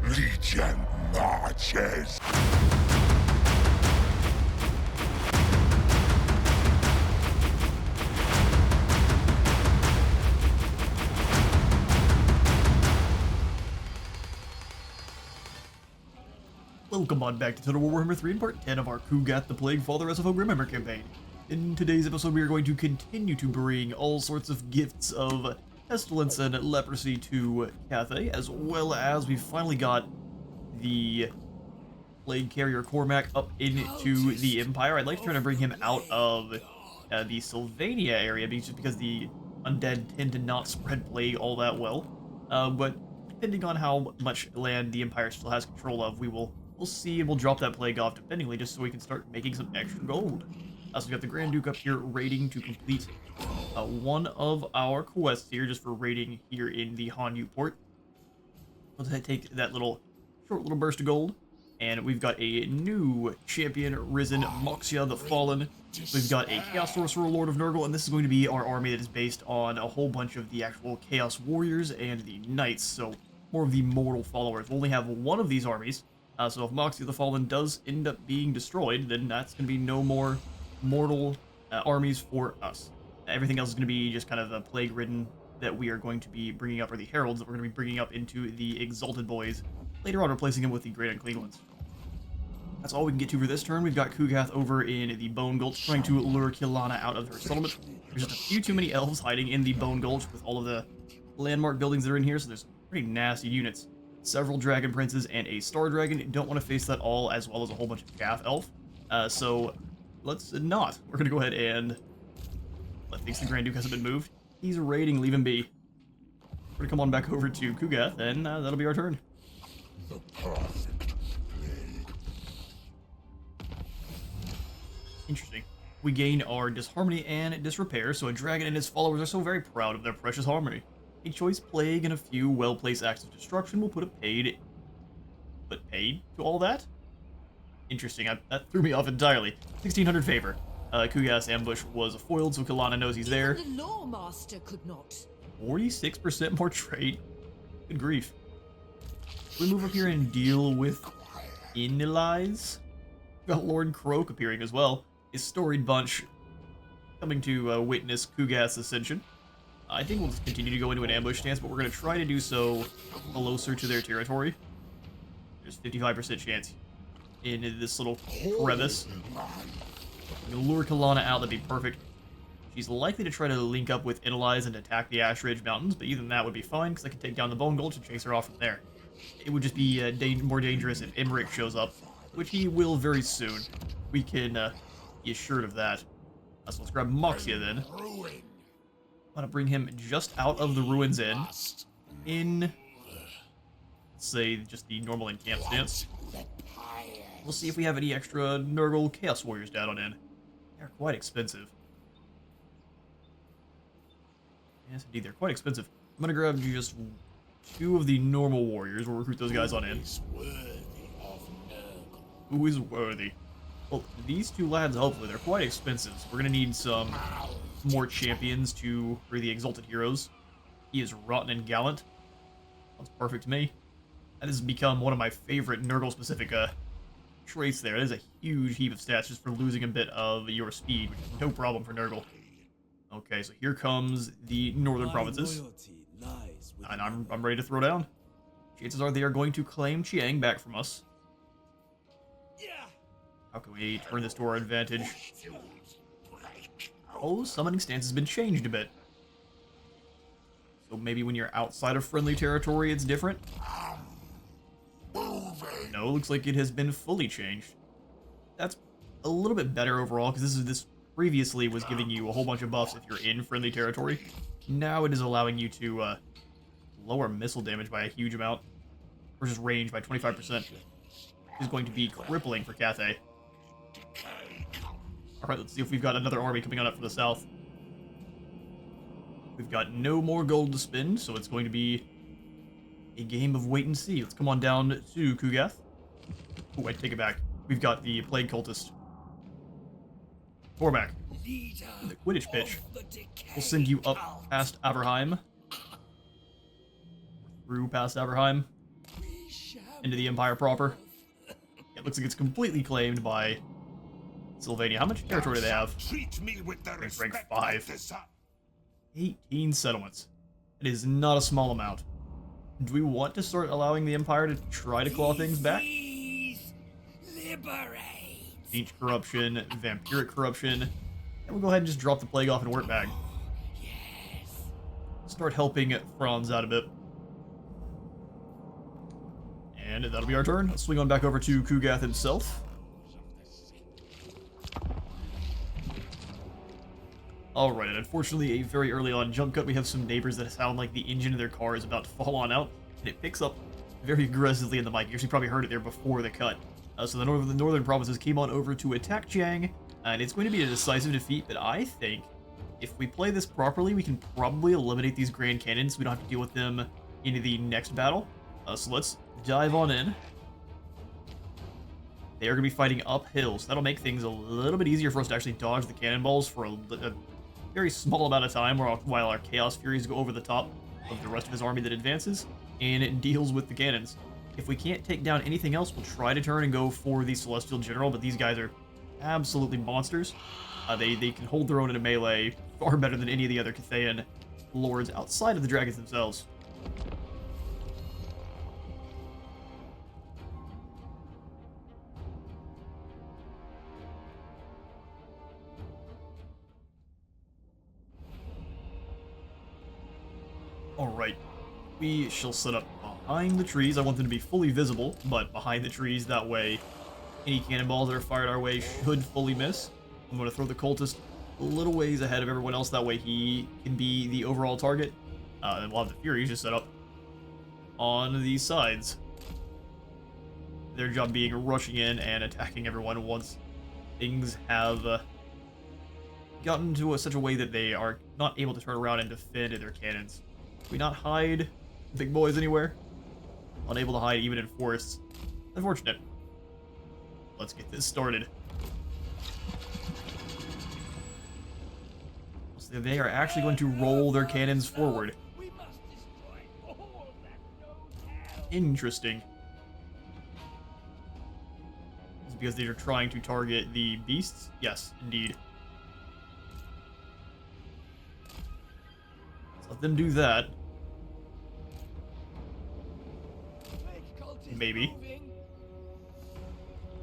Legion marches. Welcome on back to Total War Warhammer 3 in part 10 of our Kugath the Plaguefather SFO Grimmhammer campaign. In today's episode we are going to continue to bring all sorts of gifts of pestilence and leprosy to Cathay, as well as we finally got the Plague Carrier Cormac up into the Empire. I'd like to try to bring him out of the Sylvania area, just because the undead tend to not spread plague all that well. But depending on how much land the Empire still has control of, we'll see, and we'll drop that plague off dependingly, just so we can start making some extra gold. So we got the Grand Duke up here raiding to complete one of our quests here, just for raiding here in the Hanyu port. Let's take that short little burst of gold, and we've got a new champion risen, Moxia the Fallen. We've got a Chaos Sorcerer, Lord of Nurgle, and this is going to be our army that is based on a whole bunch of the actual Chaos Warriors and the Knights, so more of the mortal followers. We'll only have one of these armies. So if Moxia the Fallen does end up being destroyed, then that's going to be no more mortal armies for us. Everything else is going to be just kind of the plague-ridden that we are going to be bringing up, or the heralds that we're going to be bringing up into the Exalted Boys, later on replacing them with the Great Unclean Ones. That's all we can get to for this turn. We've got Kugath over in the Bone Gulch, trying to lure Kilana out of her settlement. There's just a few too many elves hiding in the Bone Gulch with all of the landmark buildings that are in here, so there's some pretty nasty units. Several Dragon Princes and a Star Dragon. Don't want to face that all, as well as a whole bunch of Chaff Elf. So let's not. We're going to go ahead and let things. The Grand Duke hasn't been moved. He's raiding, leave him be. We're going to come on back over to Kugath, and that'll be our turn. The perfect plague. Interesting. We gain our Disharmony and Disrepair, so a dragon and his followers are so very proud of their precious harmony. A choice plague and a few well-placed acts of destruction will put a paid to all that? Interesting, that threw me off entirely. 1600 favor. Kugath's ambush was foiled, so Kilana knows he's there. The Lawmaster could not. 46% more trade. Good grief. We move up here and deal with Inilize. Got Lord Croak appearing as well. His storied bunch coming to witness Kugath's ascension. I think we'll just continue to go into an ambush stance, but we're going to try to do so closer to their territory. There's 55% chance in this little crevice. I'm going to lure Kilana out, that'd be perfect. She's likely to try to link up with Inalize and attack the Ash Ridge Mountains, but even that would be fine, because I can take down the Bone Gulch and chase her off from there. It would just be more dangerous if Emmerich shows up, which he will very soon. We can be assured of that. So let's grab Moxia then. I'm gonna bring him just out of the ruins in, let's say, just the normal encamp stance. We'll see if we have any extra Nurgle Chaos Warriors down on in. They're quite expensive. Yes, indeed, they're quite expensive. I'm gonna grab just two of the normal warriors. We'll recruit those guys on in. Who is worthy? Well, these two lads, hopefully, they're quite expensive. So we're gonna need some more champions for the Exalted Heroes. He is rotten and gallant. Sounds perfect to me. That has become one of my favorite Nurgle-specific traits there. That is a huge heap of stats just for losing a bit of your speed, which is no problem for Nurgle. Okay, so here comes the Northern Provinces. And I'm ready to throw down. Chances are they are going to claim Chiang back from us. How can we turn this to our advantage? Oh, summoning stance has been changed a bit. So maybe when you're outside of friendly territory, it's different? No, looks like it has been fully changed. That's a little bit better overall, because this previously was giving you a whole bunch of buffs if you're in friendly territory. Now it is allowing you to lower missile damage by a huge amount, or just range by 25%. Which is going to be crippling for Cathay. Alright, let's see if we've got another army coming on up from the south. We've got no more gold to spend, so it's going to be a game of wait and see. Let's come on down to Kugath. Oh, I take it back. We've got the Plague Cultist. Cormac. The Quidditch pitch. We'll send you up past Averheim. Through past Averheim. into the Empire proper. It looks like it's completely claimed by Sylvania. How much territory do they have? Treat me with the Rank respect 5. that deserve. 18 settlements. It is not a small amount. Do we want to start allowing the Empire to try to claw things back? Liberate. Siege corruption, vampiric corruption. And we'll go ahead and just drop the plague off in work bag. Yes. Start helping Franz out a bit. And that'll be our turn. Let's swing on back over to Kugath himself. Alright, and unfortunately, a very early on jump cut, we have some neighbors that sound like the engine of their car is about to fall on out, and it picks up very aggressively in the mic. You actually probably heard it there before the cut. So the northern provinces came on over to attack Chiang, and it's going to be a decisive defeat, but I think if we play this properly, we can probably eliminate these Grand Cannons. We don't have to deal with them in the next battle. So let's dive on in. They are going to be fighting uphill, so that'll make things a little bit easier for us to actually dodge the cannonballs for a very small amount of time while our Chaos Furies go over the top of the rest of his army that advances, and it deals with the cannons. If we can't take down anything else, we'll try to turn and go for the Celestial General, but these guys are absolutely monsters. They can hold their own in a melee far better than any of the other Cathayan lords outside of the dragons themselves. Alright, we shall set up behind the trees. I want them to be fully visible, but behind the trees, that way any cannonballs that are fired our way should fully miss. I'm going to throw the cultist a little ways ahead of everyone else, that way he can be the overall target. And we'll have the Furies just set up on these sides. Their job being rushing in and attacking everyone once things have gotten to such a way that they are not able to turn around and defend their cannons. We not hide big boys anywhere? Unable to hide even in forests. Unfortunate. Let's get this started. So they are actually going to roll their cannons forward. Interesting. Is it because they are trying to target the beasts? Yes, indeed. Let's let them do that. Maybe.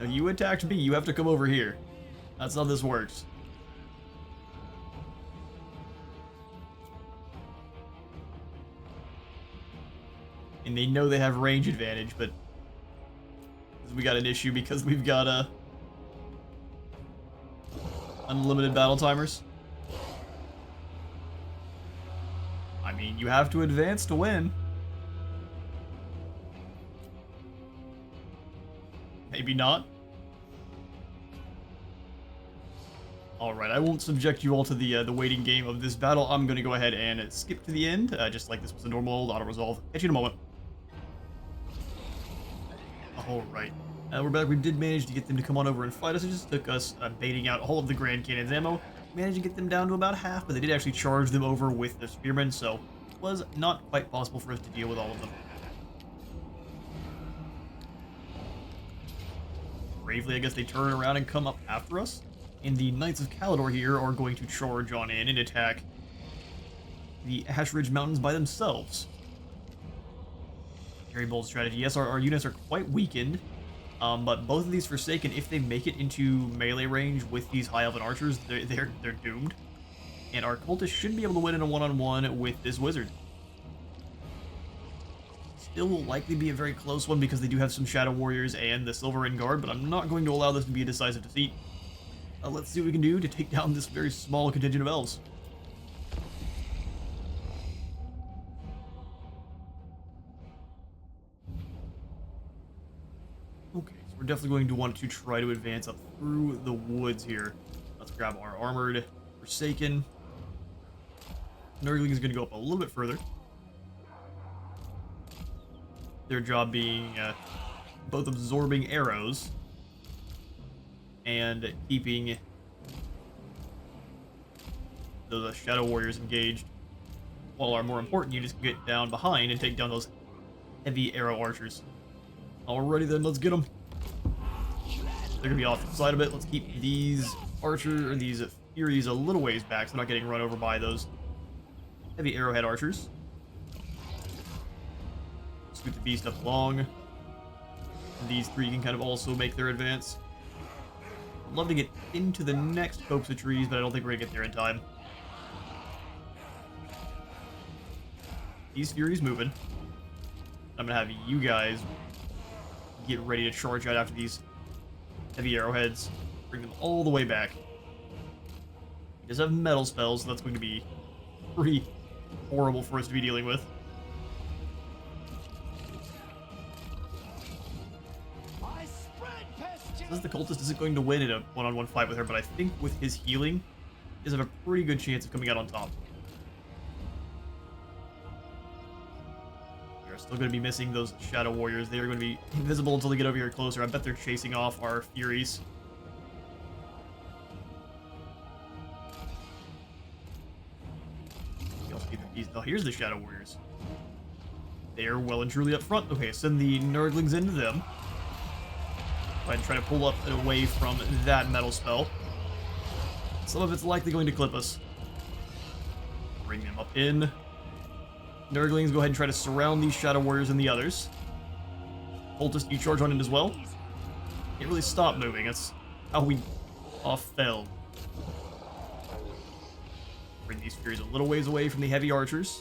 Now you attacked me, you have to come over here. That's how this works. And they know they have range advantage, but we got an issue because we've got unlimited battle timers. I mean, you have to advance to win. Maybe not. Alright, I won't subject you all to the waiting game of this battle. I'm going to go ahead and skip to the end, just like this was a normal old auto-resolve. Catch you in a moment. Alright. We're back. We did manage to get them to come on over and fight us. It just took us baiting out all of the Grand Cannon's ammo. We managed to get them down to about half, but they did actually charge them over with the Spearmen, so it was not quite possible for us to deal with all of them. Bravely, I guess they turn around and come up after us. And the Knights of CALEDOR here are going to charge on in and attack the Ash Ridge Mountains by themselves. Very bold strategy. Yes, our units are quite weakened, but both of these Forsaken, if they make it into melee range with these High Elven archers, they're doomed. And our cultists should be able to win in a one-on-one with this wizard. Still will likely be a very close one because they do have some Shadow Warriors and the Silverin Guard, but I'm not going to allow this to be a decisive defeat. Let's see what we can do to take down this very small contingent of elves. Okay, so we're definitely going to want to try to advance up through the woods here. Let's grab our armored Forsaken. Nurgling is going to go up a little bit further. Their job being both absorbing arrows and keeping the Shadow Warriors engaged, while our more important units can get down behind and take down those heavy arrow archers. Alrighty then, let's get them. They're gonna be off to the side a bit. Let's keep these these Furies a little ways back so they're not getting run over by those heavy arrowhead archers. Scoot the beast up along. These three can kind of also make their advance. I'd love to get into the next copse of trees, but I don't think we're gonna get there in time. These Furies moving. I'm gonna have you guys get ready to charge out after these heavy arrowheads. Bring them all the way back. He does have metal spells, so that's going to be pretty horrible for us to be dealing with. Says the cultist isn't going to win in a one-on-one fight with her, but I think with his healing, he does have a pretty good chance of coming out on top. We're still going to be missing those Shadow Warriors. They are going to be invisible until they get over here closer. I bet they're chasing off our Furies. Oh, here's the Shadow Warriors. They are well and truly up front. Okay, send the Nurglings into them. Go ahead and try to pull up and away from that metal spell. Some of it's likely going to clip us. Bring them up in. Nurglings, go ahead and try to surround these Shadow Warriors and the others. Cultist, you charge on in as well. Can't really stop moving. That's how we off fell. Bring these Furies a little ways away from the heavy archers.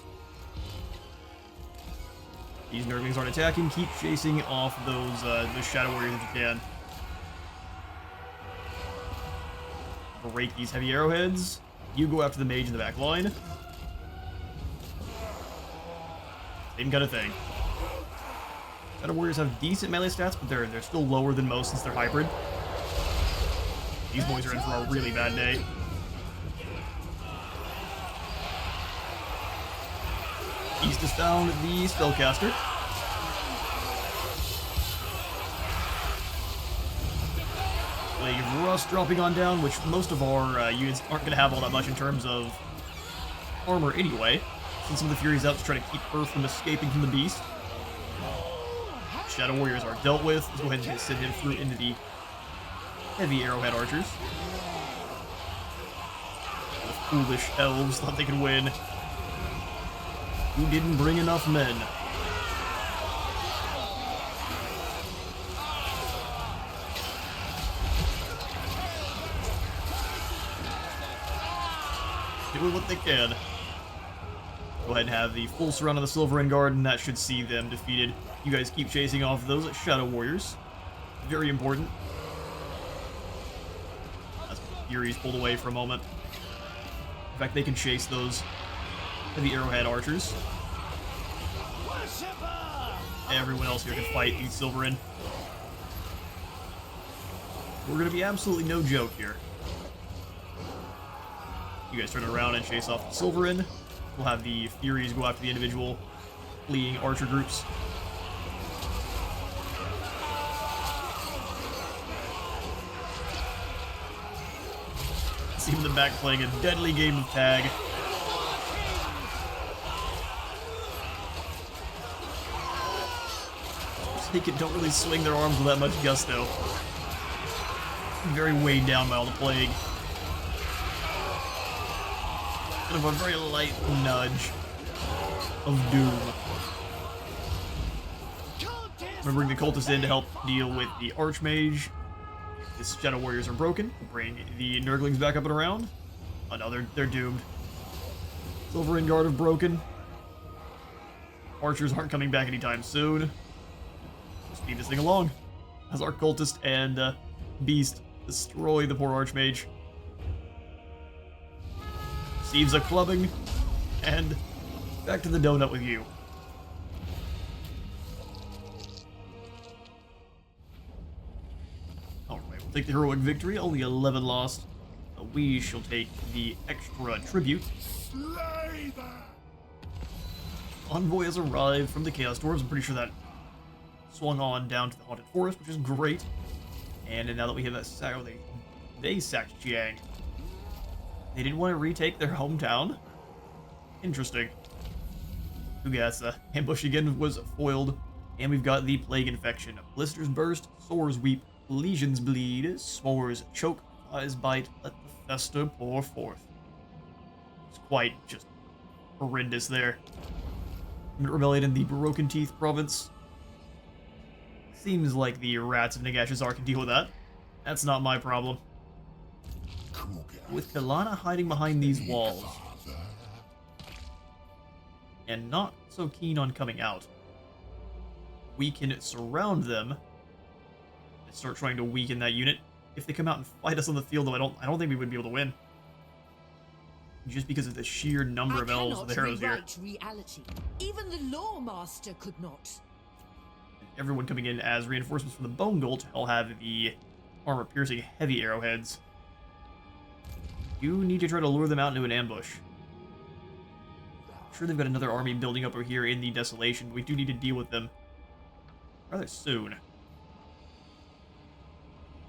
These Nurglings aren't attacking. Keep chasing off those Shadow Warriors if you can. Break these heavy arrowheads. You go after the mage in the back line. Same kind of thing. Shadow Warriors have decent melee stats, but they're still lower than most since they're hybrid. These boys are in for a really bad day. East is down the spellcaster. Plague of Rust dropping on down, which most of our units aren't going to have all that much in terms of armor anyway. Send some of the Furies out to try to keep her from escaping from the beast. Shadow Warriors are dealt with. Let's go ahead and send him through into the heavy arrowhead archers. The foolish elves thought they could win. You didn't bring enough men. Doing what they can. Go ahead and have the full surround of the Silver Guard, and that should see them defeated. You guys keep chasing off those Shadow Warriors. Very important. As Furies pulled away for a moment. In fact, they can chase those heavy arrowhead archers. Everyone else here can fight these Silverin. We're going to be absolutely no joke here. You guys turn around and chase off the Silverin. We'll have the Furies go after the individual fleeing archer groups. See them in the back playing a deadly game of tag. They don't really swing their arms with that much gusto. Very weighed down by all the plague. Kind of a very light nudge of doom. I'm gonna bring the cultist in to help deal with the Archmage. The Shadow Warriors are broken. Bring the Nurglings back up and around. Oh no, they're doomed. Silver Guard have broken. Archers aren't coming back anytime soon. Speed this thing along as our cultist and beast destroy the poor Archmage. Receives a clubbing, and back to the donut with you. Alright, we'll take the heroic victory, only 11 lost. We shall take the extra tribute. Envoy has arrived from the Chaos Dwarves. I'm pretty sure that swung on down to the Haunted Forest, which is great. And now that we have that sack, they sacked Jiang. They didn't want to retake their hometown? Interesting. Ugat's ambush again was foiled, And we've got the Plague Infection. Blisters burst, sores weep, lesions bleed, spores choke, flies bite, let the fester pour forth. It's quite just horrendous there. Rebellion in the Broken Teeth province. Seems like the rats of Nagashazar can deal with that. That's not my problem. With Kalana hiding behind these walls, and not so keen on coming out, we can surround them and start trying to weaken that unit. If they come out and fight us on the field, though, I don't think we would be able to win. Just because of the sheer number of elves with the heroes here. Reality. Even the Law Master could not. And everyone coming in as reinforcements from the Bone Gold will have the armor-piercing heavy arrowheads. You need to try to lure them out into an ambush. I'm sure they've got another army building up over here in the Desolation, but we do need to deal with them rather soon.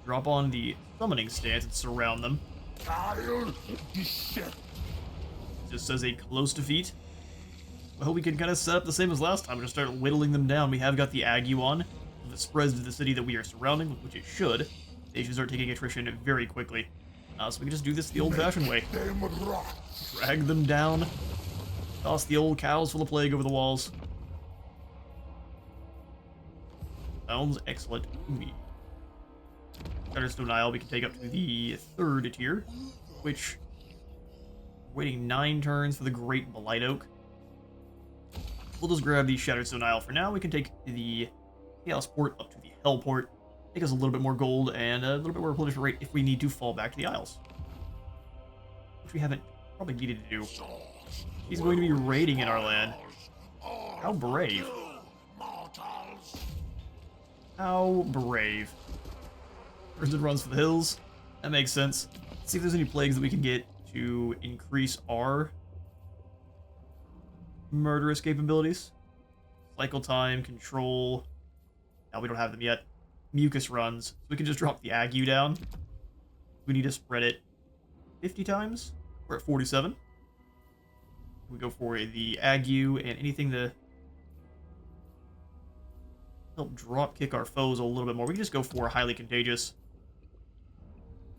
Drop on the summoning stance and surround them. Just as a close defeat. Well, we can kind of set up the same as last time. We're going to start whittling them down. We have got the Ague on. If it spreads to the city that we are surrounding, which it should, they should start taking attrition very quickly. So we can just do this the old-fashioned way. Drag them down. Toss the old cows full of plague over the walls. Sounds excellent to me. Shutterstone Isle we can take up to the 3rd tier, which... waiting 9 turns for the Great Blight Oak. We'll just grab the Shatterstone Isle for now. We can take the Chaos Port up to the Hell Port. Take us a little bit more gold and a little bit more replenishment rate if we need to fall back to the Isles. Which we haven't probably needed to do. He's going to be raiding in our land. How brave. How brave. Person runs for the hills. That makes sense. Let's see if there's any plagues that we can get to increase our murderous capabilities. Cycle time, control. Now we don't have them yet. Mucus runs. So we can just drop the Ague down. We need to spread it 50 times. We're at 47. We go for the Ague and anything to help drop kick our foes a little bit more. We can just go for highly contagious,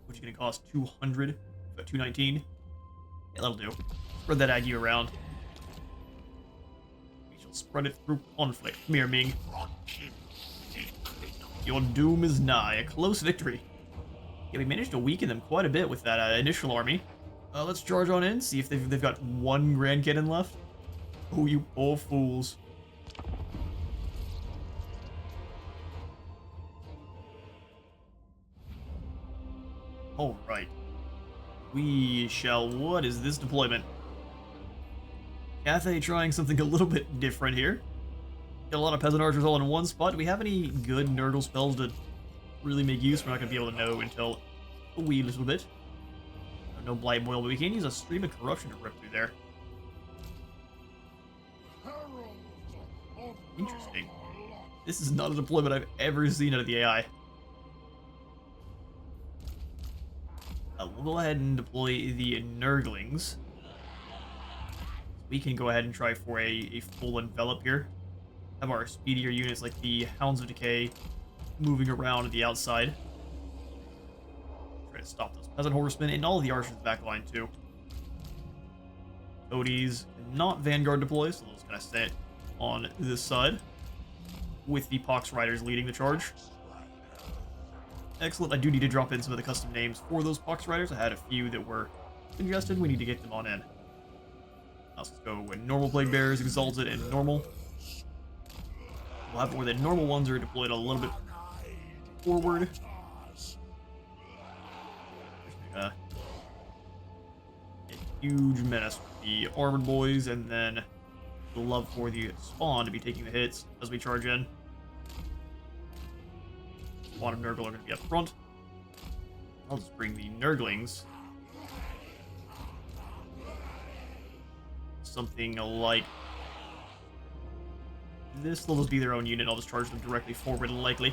which is going to cost 200. We've got 219. Yeah, that'll do. Spread that Ague around. We shall spread it through conflict. Mere Ming. Your doom is nigh. A close victory. Yeah, we managed to weaken them quite a bit with that initial army. Let's charge on in, see if they've got 1 Grand Cannon left. Oh, you poor fools. Alright. We shall... What is this deployment? Cathay trying something a little bit different here. Got a lot of peasant archers all in one spot. Do we have any good Nurgle spells to really make use? We're not going to be able to know until a wee little bit. No Blight Boil, but we can use a Stream of Corruption to rip through there. Interesting. This is not a deployment I've ever seen out of the AI. We'll go ahead and deploy the Nurglings. We can go ahead and try for a full envelop here. Have our speedier units like the Hounds of Decay moving around at the outside. Try to stop those Peasant Horsemen and all of the archers in the back line too. Toadies not Vanguard deploy, so they'll just kind of stay on this side. With the Pox Riders leading the charge. Excellent. I do need to drop in some of the custom names for those Pox Riders. I had a few that were suggested. We need to get them on in. Let's go with normal Plague Bearers, Exalted, and normal. We'll have it where the normal ones are deployed a little bit forward. A huge menace with the Armored Boys, and then the love for the Spawn to be taking the hits as we charge in. Spawn and Nurgle are going to be up front. I'll just bring the Nurglings. Something like this. They'll just be their own unit. I'll just charge them directly forward, likely.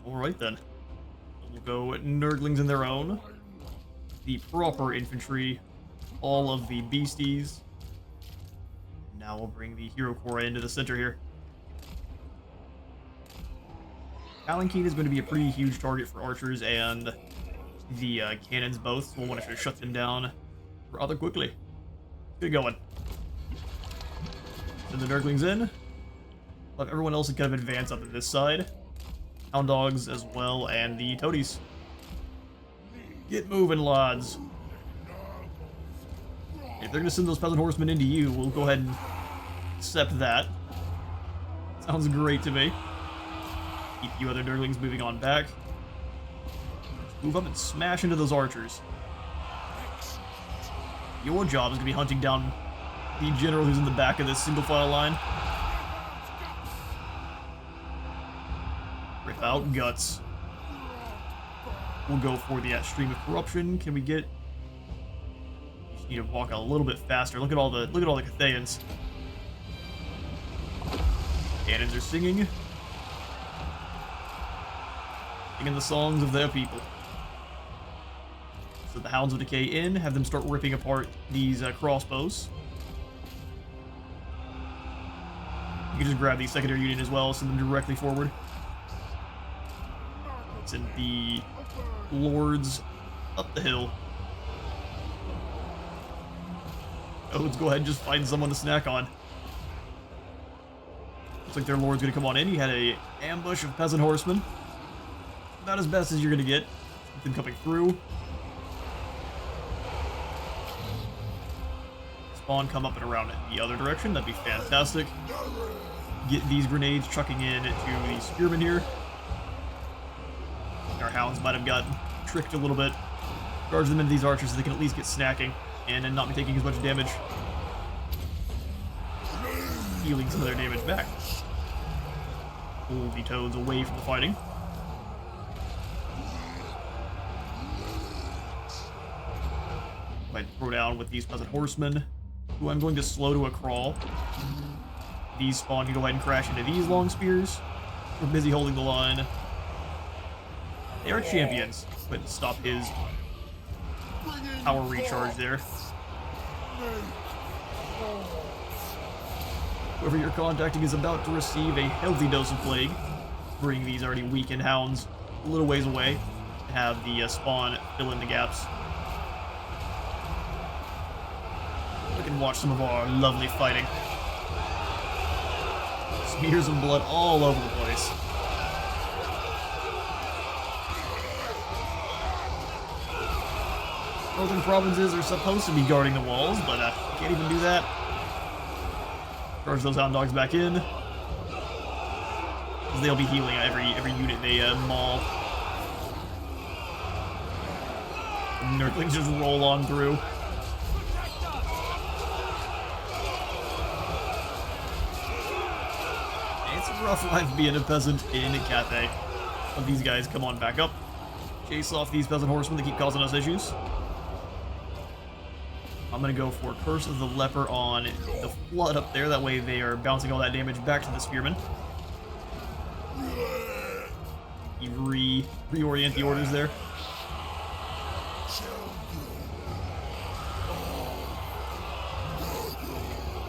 Alright then. We'll go Nurglings in their own. The proper infantry. All of the beasties. Now we'll bring the Hero Core into the center here. Palanquin is going to be a pretty huge target for archers and the cannons both, so we'll want to shut them down rather quickly. Get going. Send the Nurglings in. Let everyone else kind of advance up to this side. Hound Dogs as well, and the Toadies. Get moving, lads. If they're going to send those Peasant Horsemen into you, we'll go ahead and accept that. Sounds great to me. Keep you other Nurglings moving on back. Move up and smash into those archers. Your job is going to be hunting down the general who's in the back of this single file line. Rip out guts. We'll go for the stream of corruption. Can we get? Just need to walk a little bit faster. Look at all the Cathayans. Cannons are singing the songs of their people. So the Hounds of Decay in, have them start ripping apart these crossbows. You can just grab the secondary unit as well, send them directly forward. Send the Lords up the hill. Oh, let's go ahead and just find someone to snack on. Looks like their Lord's gonna come on in. He had a ambush of Peasant Horsemen. About as best as you're gonna get. With them coming through. Spawn come up and around the other direction. That'd be fantastic. Get these grenades chucking in to the spearmen here. Our hounds might have gotten tricked a little bit. Charge them into these archers so they can at least get snacking and then not be taking as much damage. Healing some of their damage back. Pull the toads away from the fighting. Might throw down with these Peasant Horsemen, who I'm going to slow to a crawl. These spawn can go ahead and crash into these long spears. We're busy holding the line. They are champions, but stop his power recharge there. Whoever you're contacting is about to receive a healthy dose of plague. Bring these already weakened hounds a little ways away to have the spawn fill in the gaps. We can watch some of our lovely fighting. Smears of blood all over the place. Northern provinces are supposed to be guarding the walls, but can't even do that. Charge those Hound Dogs back in. Because they'll be healing every unit they maul. And Nurglings just roll on through. It's a rough life being a peasant in Cathay. But these guys come on back up. Chase off these Peasant Horsemen that keep causing us issues. I'm going to go for Curse of the Leper on the Flood up there. That way they are bouncing all that damage back to the Spearmen. You reorient the orders there.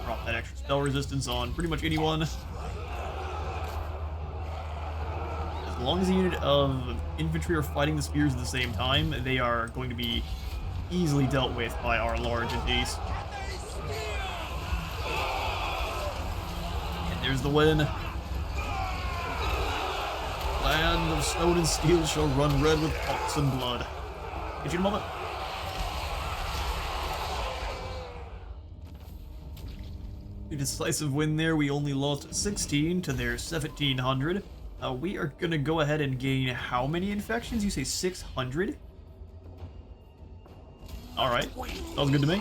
Drop that extra spell resistance on pretty much anyone. As long as a unit of infantry are fighting the spears at the same time, they are going to be easily dealt with by our large entities. And there's the win. Land of stone and steel shall run red with pox and blood. Get you in a moment. A decisive win there. We only lost 16 to their 1700. We are gonna go ahead and gain how many infections? You say 600? Alright, sounds good to me.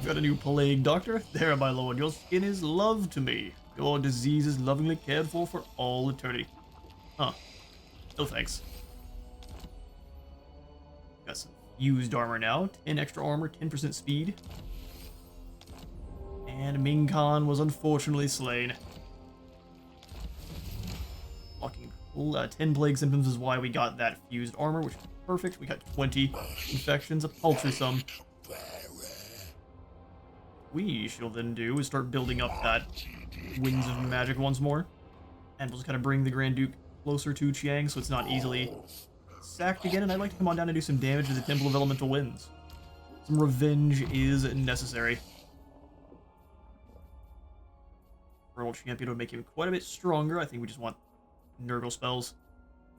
Got a new plague doctor. There, my lord, your skin is love to me. Your disease is lovingly cared for all eternity. Huh. No thanks. Got some fused armor now. 10 extra armor, 10% speed. And Ming Khan was unfortunately slain. Walking 10 plague symptoms is why we got that fused armor, which is perfect. We got 20 infections, a paltry sum. we shall then do is start building up that Winds of Magic once more. And we'll just kind of bring the Grand Duke closer to Chiang so it's not easily sacked again. And I'd like to come on down and do some damage to the Temple of Elemental Winds. Some revenge is necessary. World Champion would make him quite a bit stronger. I think we just want Nurgle spells.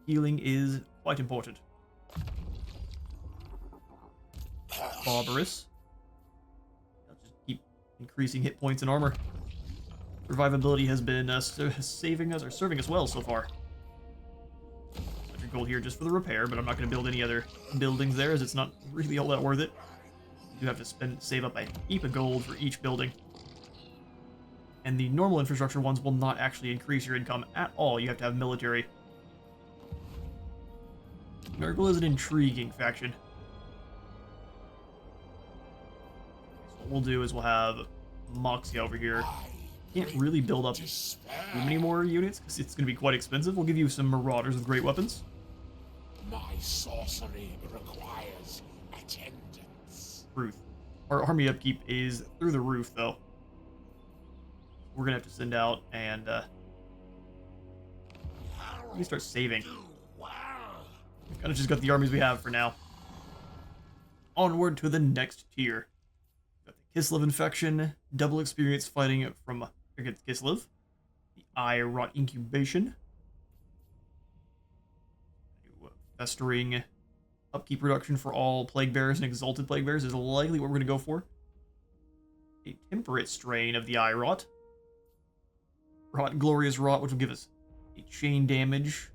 Healing is quite important. Barbarous. I'll just keep increasing hit points and armor. Revivability has been saving us or serving us well so far. Gold here just for the repair, but I'm not going to build any other buildings there as it's not really all that worth it. You have to save up a heap of gold for each building. And the normal infrastructure ones will not actually increase your income at all. You have to have military. Nurgle is an intriguing faction. So what we'll do is we'll have Moxia over here. Can't really build up too many more units because it's going to be quite expensive. We'll give you some Marauders with great weapons. My sorcery requires attendance. Truth. Our army upkeep is through the roof, though. We're gonna have to send out and let me start saving. We've kind of just got the armies we have for now. Onward to the next tier. Got the Kislev infection, double experience fighting from against Kislev. The Eye Rot incubation. Festering upkeep reduction for all plague bearers and exalted plague bearers is likely what we're going to go for. A temperate strain of the Eye Rot. Glorious Rot, which will give us a chain damage.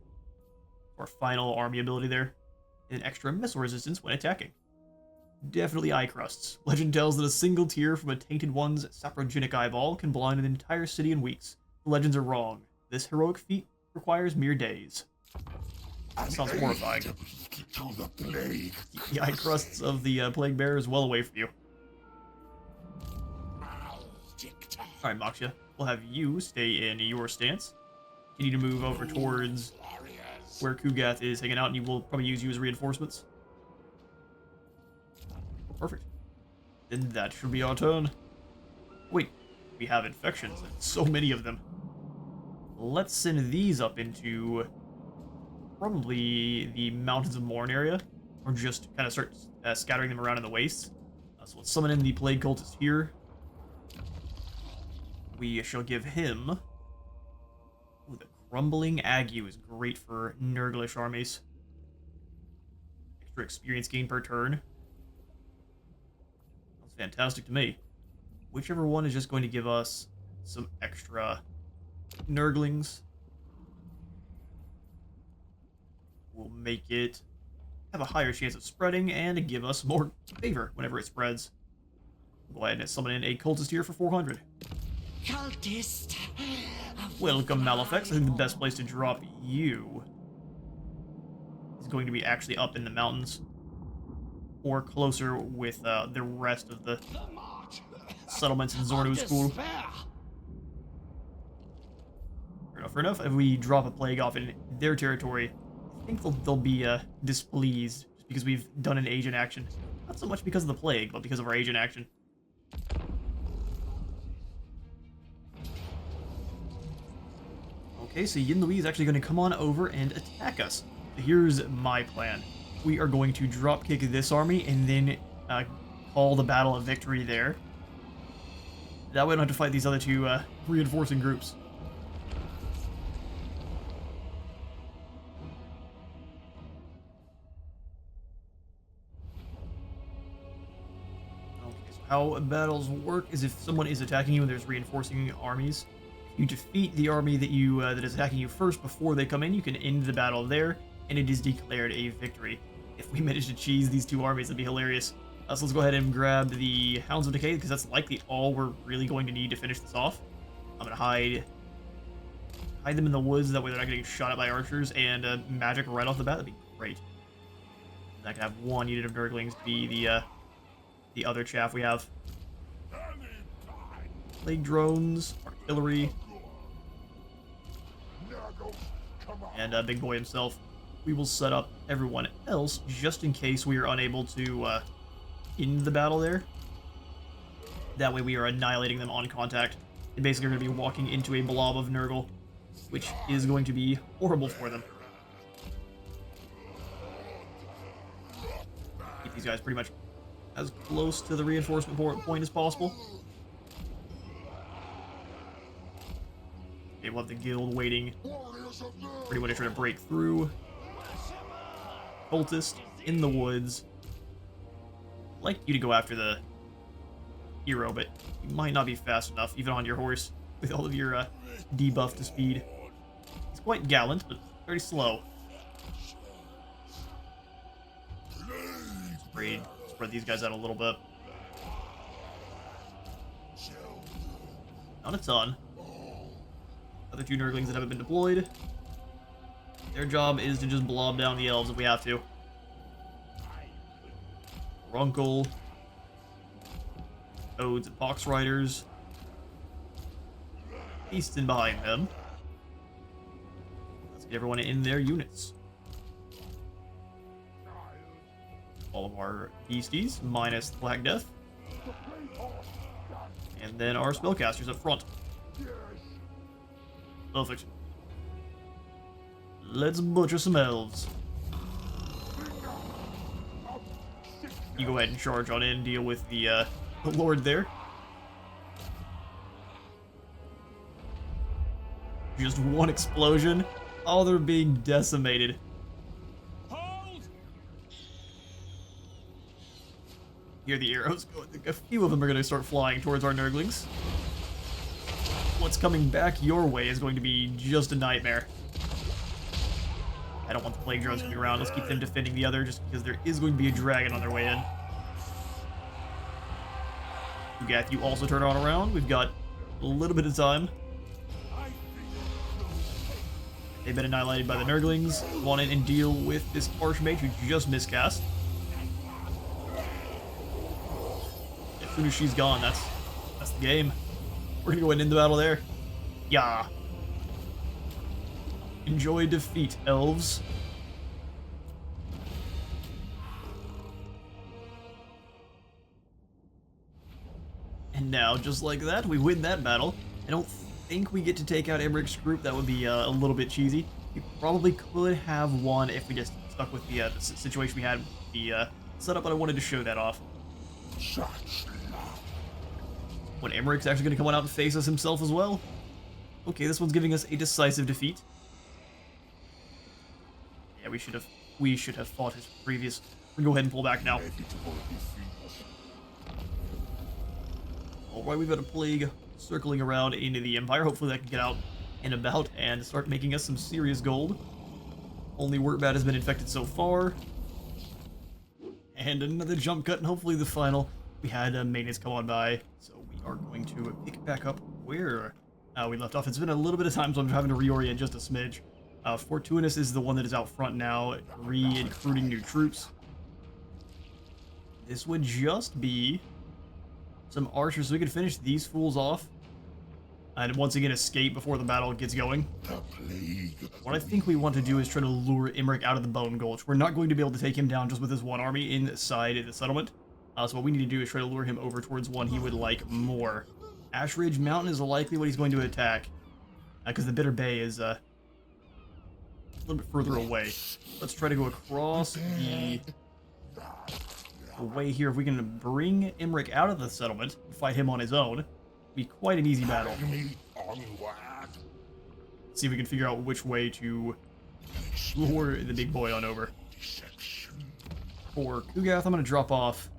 Our final army ability there. And extra missile resistance when attacking. Definitely eye crusts. Legend tells that a single tear from a Tainted One's saprogenic eyeball can blind an entire city in weeks. The legends are wrong. This heroic feat requires mere days. That sounds horrifying. The eye crusts of the plague bearer is well away from you. Alright, Moxia. We'll have you stay in your stance. You need to move over towards where Kugath is hanging out, and you will probably use you as reinforcements. Perfect. Then that should be our turn. Wait, we have infections, and so many of them. Let's send these up into probably the Mountains of Morn area, or just kind of start scattering them around in the wastes. So let's summon in the Plague Cultist here. We shall give him... Ooh, the Crumbling Ague is great for Nurglish armies. Extra experience gain per turn. That's fantastic to me. Whichever one is just going to give us some extra Nurglings. Will make it have a higher chance of spreading and give us more favor whenever it spreads. Go ahead and summon in a cultist here for 400. Cultist. Welcome, Malefics. I think the best place to drop you is going to be actually up in the mountains or closer with the rest of the settlements in Zornu's school. Fair enough. If we drop a plague off in their territory, I think they'll be displeased just because we've done an agent action. Not so much because of the plague, but because of our agent action. Okay, so Yin Louis is actually going to come on over and attack us. Here's my plan. We are going to dropkick this army and then call the battle a victory there. That way I don't have to fight these other two reinforcing groups. How battles work is if someone is attacking you and there's reinforcing armies, you defeat the army that that is attacking you first before they come in. You can end the battle there, and it is declared a victory. If we manage to cheese these two armies, that'd be hilarious. So let's go ahead and grab the Hounds of Decay, because that's likely all we're really going to need to finish this off. I'm gonna hide them in the woods, that way they're not getting shot at by archers, and magic right off the bat. That'd be great. And I can have one unit of Nurglings be the other chaff we have. Plague drones, artillery, and Big Boy himself. We will set up everyone else just in case we are unable to end the battle there. That way we are annihilating them on contact. And basically are going to be walking into a blob of Nurgle, which is going to be horrible for them. Keep these guys pretty much as close to the reinforcement point as possible. Okay, we'll have the guild waiting, pretty much trying to break through. Cultist in the woods. I'd like you to go after the hero, but you might not be fast enough, even on your horse, with all of your debuff to speed. He's quite gallant, but very slow. Spread these guys out a little bit. Not a ton. Other two Nurglings that haven't been deployed. Their job is to just blob down the elves if we have to. Runkle. Odes and Pox Riders. Feasting behind them. Let's get everyone in their units. All of our beasties, minus Black Death. And then our spellcasters up front. Perfect. Let's butcher some elves. You go ahead and charge on in, deal with the Lord there. Just one explosion. Oh, they're being decimated. Hold! Hear the arrows go. A few of them are going to start flying towards our Nurglings. What's coming back your way is going to be just a nightmare. I don't want the plague drones coming around. Let's keep them defending the other, just because there is going to be a dragon on their way in. Ugath, you also turn on around. We've got a little bit of time. They've been annihilated by the Nurglings. Go on in and deal with this Archmage who just miscast. As soon as she's gone, that's the game. We're gonna go into the battle there. Yeah. Enjoy defeat, elves. And now, just like that, we win that battle. I don't think we get to take out Emmerich's group. That would be a little bit cheesy. We probably could have won if we just stuck with the situation we had with the setup, but I wanted to show that off. When Emmerich's actually going to come on out and face us himself as well. Okay, this one's giving us a decisive defeat. Yeah, we should have fought his previous. We'll go ahead and pull back now. Alright, we've got a plague circling around into the Empire. Hopefully that can get out and about and start making us some serious gold. Only Wurtbat has been infected so far. And another jump cut, and hopefully the final. We had maintenance come on by, so we are going to pick back up where we left off. It's been a little bit of time, so I'm having to reorient just a smidge. Fortuitous is the one that is out front now, recruiting new troops. This would just be some archers, so we could finish these fools off. And once again, escape before the battle gets going. What I think we want to do is try to lure Emmerich out of the Bone Gulch. We're not going to be able to take him down just with his one army inside the settlement. So what we need to do is try to lure him over towards one he would like more. Ash Ridge Mountain is likely what he's going to attack. Because the Bitter Bay is a little bit further away. Let's try to go across the way here. If we can bring Emmerich out of the settlement, fight him on his own, it'd be quite an easy battle. See if we can figure out which way to lure the big boy on over. For Kugath, I'm going to drop off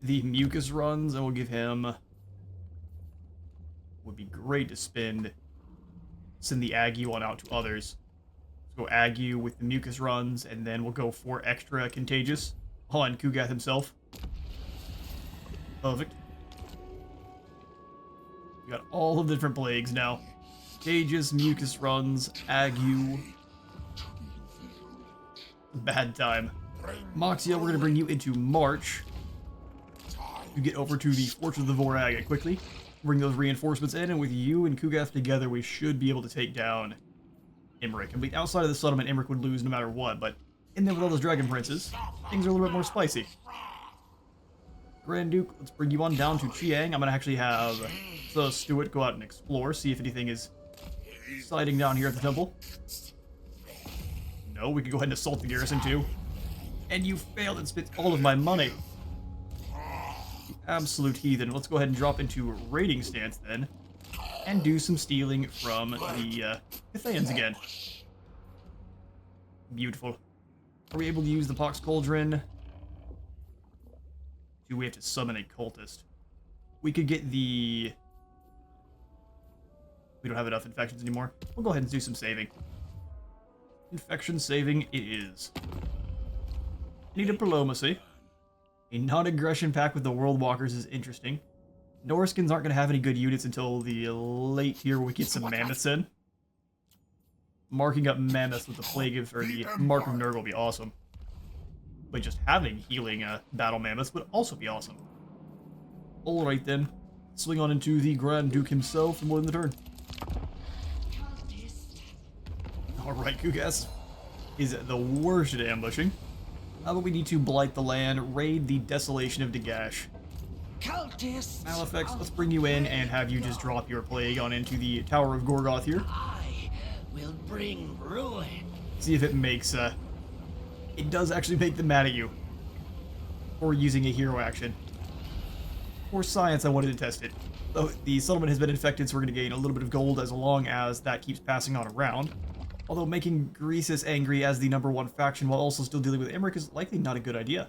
the mucus runs, and we'll give him... Would be great to send the Ague one out to others. Let's go Ague with the mucus runs, and then we'll go for extra contagious on Kugath himself. Perfect. We got all of the different plagues now. Contagious, mucus runs, Ague. Bad time. Moxia, we're going to bring you into March. You get over to the Fortress of the Vorag quickly. Bring those reinforcements in, and with you and Kugath together, we should be able to take down Emmerich. I mean, outside of the settlement, Emmerich would lose no matter what, but in there with all those dragon princes, things are a little bit more spicy. Grand Duke, let's bring you on down to Chiang. I'm gonna actually have the Steward go out and explore, see if anything is sighting down here at the temple. No, we can go ahead and assault the garrison too. And you failed and spent all of my money. You absolute heathen. Let's go ahead and drop into raiding stance then. And do some stealing from the Cathayans again. Beautiful. Are we able to use the Pox Cauldron? Do we have to summon a cultist? We could get the... We don't have enough infections anymore. We'll go ahead and do some saving. Infection saving it is. Need a diplomacy. A non-aggression pact with the World Walkers is interesting. Norskins aren't going to have any good units until the late here where we get some mammoths in. Marking up mammoths with the plague of, or the Mark of Nurgle will be awesome. But just having healing battle mammoths would also be awesome. Alright then. Swing on into the Grand Duke himself for more than the turn. Alright, Kugas is the worst at ambushing. But we need to blight the land, raid the desolation of Dagash. Malefics, let's bring you in and have you just drop your plague on into the Tower of Gorgoth here. I will bring ruin. See if it makes, it does actually make them mad at you. For using a hero action. For science, I wanted to test it. So the settlement has been infected, so we're going to gain a little bit of gold as long as that keeps passing on around. Although making Greasus angry as the #1 faction while also still dealing with Emmerich is likely not a good idea.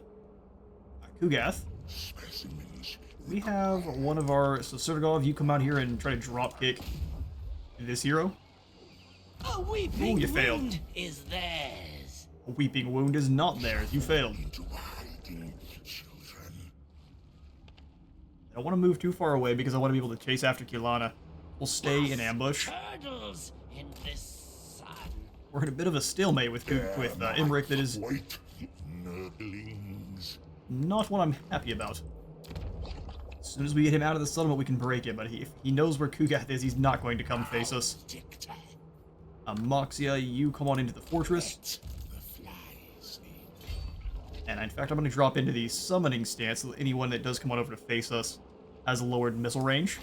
Kugath. We have one of our... So Sergov, you come out here and try to dropkick this hero. A weeping you failed. wound is theirs. A weeping wound is not theirs. You failed. I don't want to move too far away because I want to be able to chase after Kilana. We'll stay in ambush. Turtles in this sun. We're in a bit of a stalemate with Emmerich that is not what I'm happy about. As soon as we get him out of the settlement, we can break it, but if he knows where Kugath is, he's not going to come face us. Moxia, you come on into the fortress. And in fact, I'm going to drop into the summoning stance so that anyone that does come on over to face us has a lowered missile range.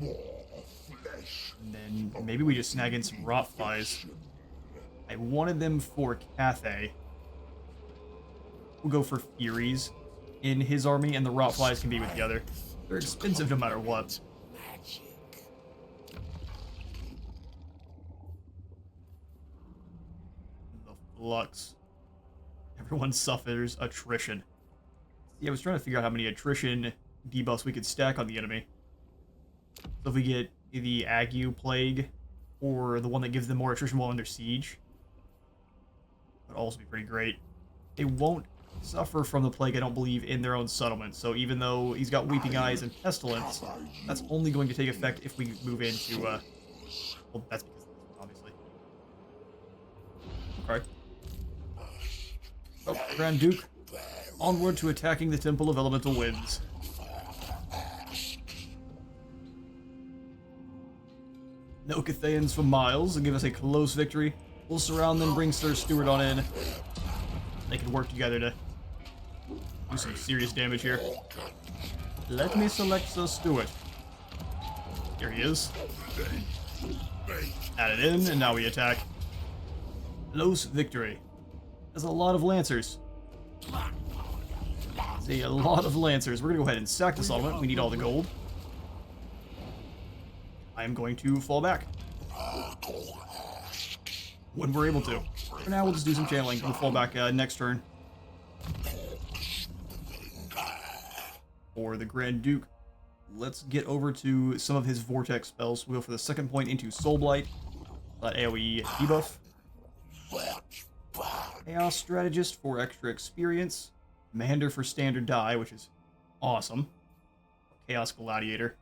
And then maybe we just snag in some rotflies. I wanted them for Cathay. We'll go for Furies in his army, and the rotflies can be with the other. They're expensive no matter what. The Flux. Everyone suffers attrition. See, I was trying to figure out how many attrition debuffs we could stack on the enemy. So if we get the Ague Plague, or the one that gives them more attrition while under siege, that would also be pretty great. They won't suffer from the plague, I don't believe, in their own settlement. So even though he's got Weeping Eyes and Pestilence, that's only going to take effect if we move into, well, that's because of this, obviously. Okay. Oh, Grand Duke, onward to attacking the Temple of Elemental Winds. No Cathayans for miles and give us a close victory. We'll surround them, bring Sir Stewart on in. They can work together to do some serious damage here. Let me select Sir Stewart. Here he is. Add it in, and now we attack. Close victory. There's a lot of Lancers. There's a lot of Lancers. We're going to go ahead and sack the settlement. We need all the gold. I am going to fall back. When we're able to. For now, we'll just do some channeling. We'll fall back next turn. For the Grand Duke, let's get over to some of his Vortex spells. We'll go for the second point into Soul Blight. That AoE debuff. Chaos Strategist for extra experience. Commander for standard die, which is awesome. Chaos Gladiator.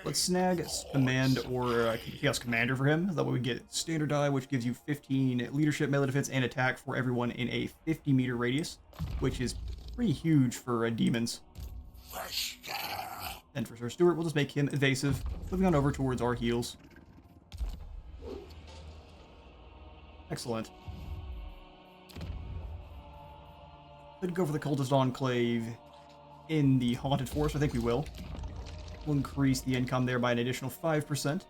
Let's snag Command or Chaos Commander for him. That way we get standard die, which gives you 15 leadership, melee defense, and attack for everyone in a 50-meter radius, which is pretty huge for demons. And for Sir Stewart, we'll just make him evasive, moving on over towards our heals. Excellent. Could go for the Cultist Enclave in the Haunted Forest. I think we will. We'll increase the income there by an additional 5%.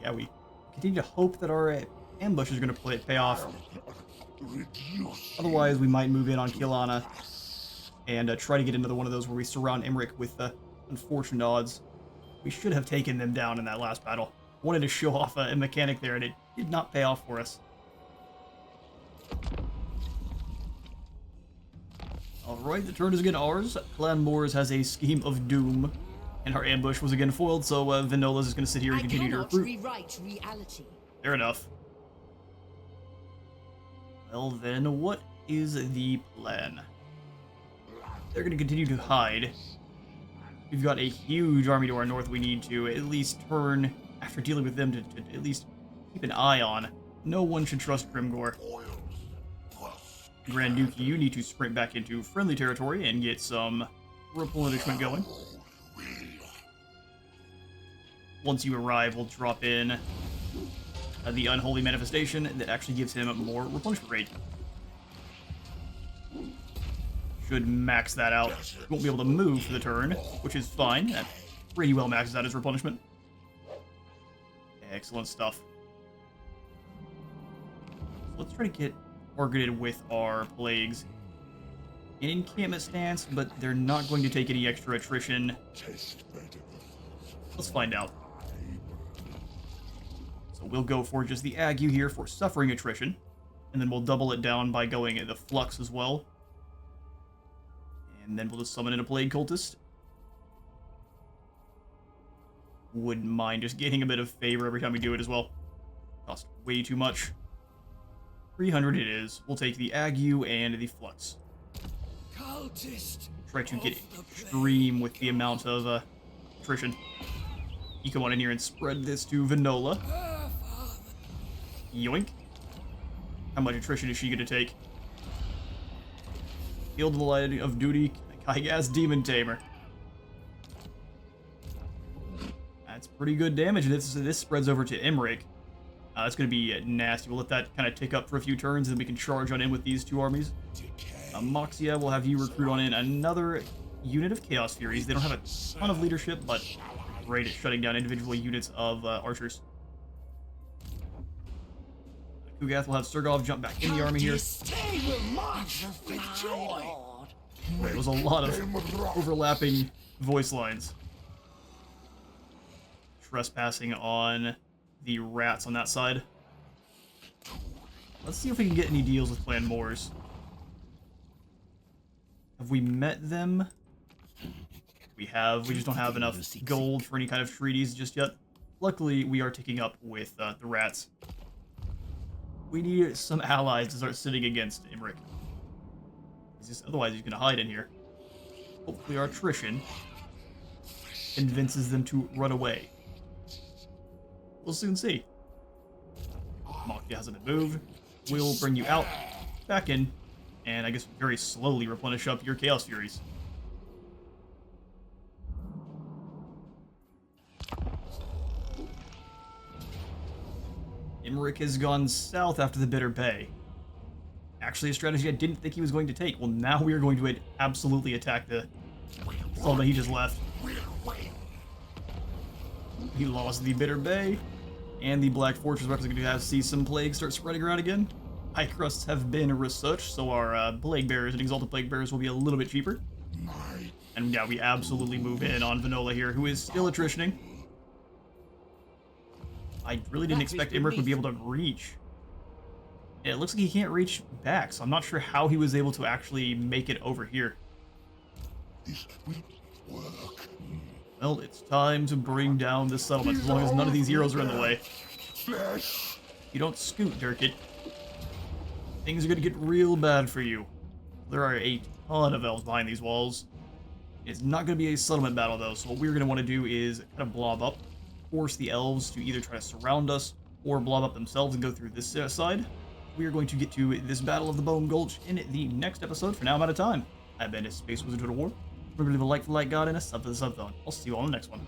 Yeah, we continue to hope that our ambush is going to pay off. Otherwise, we might move in on Kilana and try to get into one of those where we surround Emmerich with unfortunate odds. We should have taken them down in that last battle. Wanted to show off a mechanic there, and it did not pay off for us. Alright, the turn is again ours. Clan Moors has a scheme of doom, and our ambush was again foiled, so Vinola's is going to sit here and continue to recruit. Rewrite reality. Fair enough. Well then, what is the plan? They're going to continue to hide. We've got a huge army to our north we need to at least turn, after dealing with them, to at least keep an eye on. No one should trust Grimgor. Grand Duke, you need to sprint back into friendly territory and get some replenishment going. Once you arrive, we'll drop in the Unholy Manifestation that actually gives him more replenishment rate. Should max that out. Won't be able to move for the turn, which is fine. That pretty well maxes out his replenishment. Excellent stuff. Let's try to get targeted with our plagues. An encampment stance, but they're not going to take any extra attrition. Let's find out. So we'll go for just the Ague here for suffering attrition, and then we'll double it down by going at the Flux as well. And then we'll just summon in a Plague Cultist. Wouldn't mind just gaining a bit of favor every time we do it as well. Cost way too much. 300 it is. We'll take the Ague and the Flux. Try to get extreme with the amount of attrition. You come on in here and spread this to Vinola. Yoink. How much attrition is she going to take? Field of the Light of Duty, Kygas Demon Tamer. That's pretty good damage. This spreads over to Emmerich. It's going to be nasty. We'll let that kind of tick up for a few turns, and then we can charge on in with these two armies. Moxia will have you recruit on in another unit of Chaos Furies. They don't have a ton of leadership, but great at shutting down individual units of archers. Kugath will have Sergov jump back in the army here. There was a lot of overlapping voice lines. Trespassing on the rats on that side. Let's see if we can get any deals with Clan Moors. Have we met them? We have. We just don't have enough gold for any kind of treaties just yet. Luckily, we are ticking up with the rats. We need some allies to start sitting against Emmerich. Otherwise, he's going to hide in here. Hopefully our attrition convinces them to run away. We'll soon see. Moxia hasn't been moved. We'll bring you out, back in, and I guess very slowly replenish up your Chaos Furies. Emmerich has gone south after the Bitter Bay. Actually, a strategy I didn't think he was going to take. Well, now we are going to absolutely attack the settlement he just left. He lost the Bitter Bay, and the Black Fortress weapons are going to have to see some plagues start spreading around again. High crusts have been researched, so our Plague Bearers and Exalted Plague Bearers will be a little bit cheaper. And yeah, we absolutely move in on Vinola here, who is still attritioning. I really didn't expect Emmerich would be able to reach. It looks like he can't reach back, so I'm not sure how he was able to actually make it over here. This will work. Well, it's time to bring down this settlement, as long as none of these heroes are in the way. You don't scoot, Durkit. Things are gonna get real bad for you. There are a ton of elves behind these walls. It's not gonna be a settlement battle, though, so what we're gonna want to do is kind of blob up, force the elves to either try to surround us, or blob up themselves and go through this side. We are going to get to this Battle of the Bone Gulch in the next episode. For now, I'm out of time. I've been a Space Wizard Total War. Remember to leave a like for the like god and a sub for the sub phone. I'll see you all in the next one.